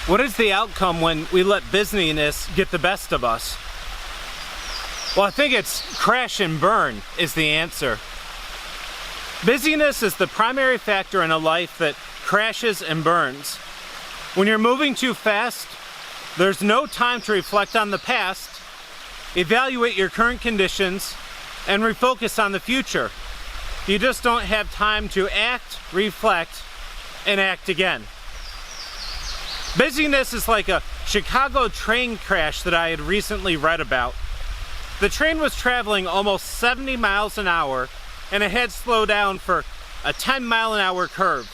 What is the outcome when we let busyness get the best of us? Well, I think it's crash and burn is the answer. Busyness is the primary factor in a life that crashes and burns. When you're moving too fast, there's no time to reflect on the past, evaluate your current conditions, and refocus on the future. You just don't have time to act, reflect, and act again. Busyness is like a Chicago train crash that I had recently read about. The train was traveling almost 70 miles an hour and it had slowed down for a 10-mile-an-hour curve.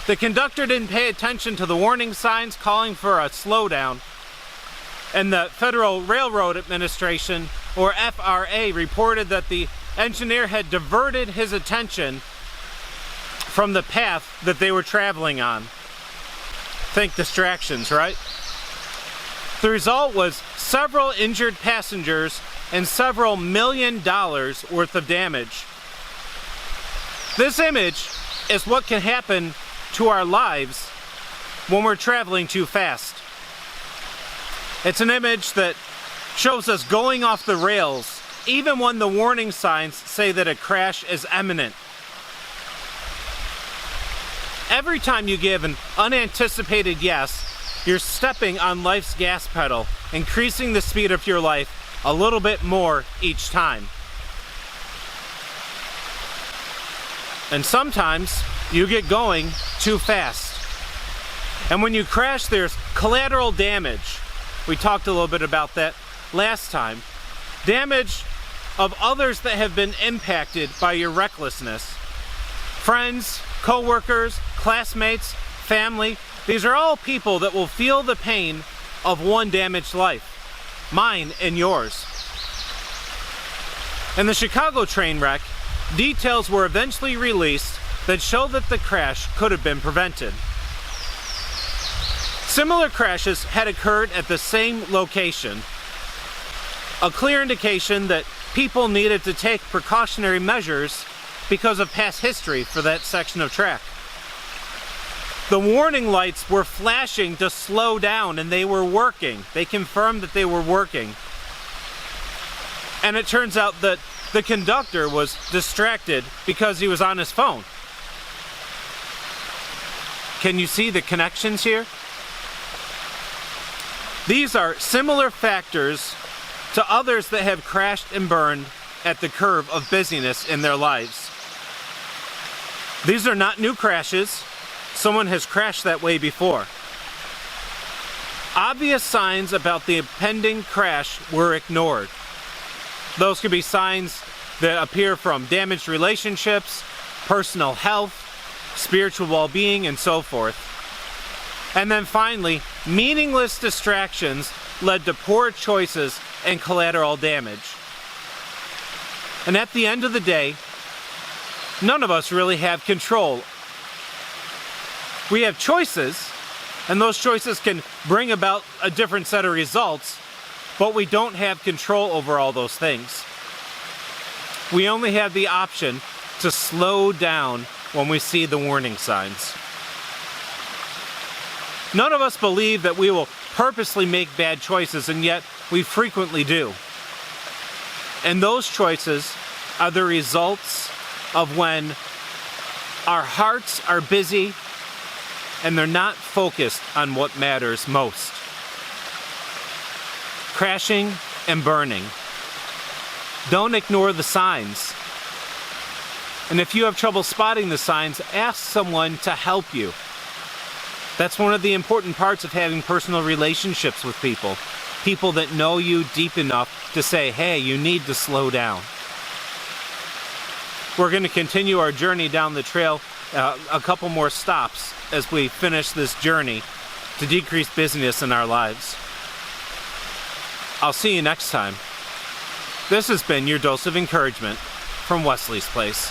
The conductor didn't pay attention to the warning signs calling for a slowdown, and the Federal Railroad Administration, or FRA, reported that the engineer had diverted his attention from the path that they were traveling on. Think distractions, right? The result was several injured passengers and several $1 million worth of damage. This image is what can happen to our lives when we're traveling too fast. It's an image that shows us going off the rails even when the warning signs say that a crash is imminent. Every time you give an unanticipated yes, you're stepping on life's gas pedal, increasing the speed of your life a little bit more each time. And sometimes you get going too fast. And when you crash, there's collateral damage. We talked a little bit about that last time. Damage of others that have been impacted by your recklessness. Friends, co-workers, classmates, family, these are all people that will feel the pain of one damaged life, mine and yours. In the Chicago train wreck, details were eventually released that show that the crash could have been prevented. Similar crashes had occurred at the same location, a clear indication that people needed to take precautionary measures because of past history for that section of track. The warning lights were flashing to slow down, and they were working. They confirmed that they were working. And it turns out that the conductor was distracted because he was on his phone. Can you see the connections here? These are similar factors to others that have crashed and burned at the curve of busyness in their lives. These are not new crashes. Someone has crashed that way before. Obvious signs about the impending crash were ignored. Those could be signs that appear from damaged relationships, personal health, spiritual well-being, and so forth. And then finally, meaningless distractions led to poor choices and collateral damage. And at the end of the day, none of us really have control. We have choices, and those choices can bring about a different set of results, but we don't have control over all those things. We only have the option to slow down when we see the warning signs. None of us believe that we will purposely make bad choices, and yet we frequently do. And those choices are the results of when our hearts are busy and they're not focused on what matters most. Crashing and burning. Don't ignore the signs. And if you have trouble spotting the signs, ask someone to help you. That's one of the important parts of having personal relationships with people. People that know you deep enough to say, hey, you need to slow down. We're going to continue our journey down the trail, a couple more stops as we finish this journey to decrease busyness in our lives. I'll see you next time. This has been your dose of encouragement from Wesley's Place.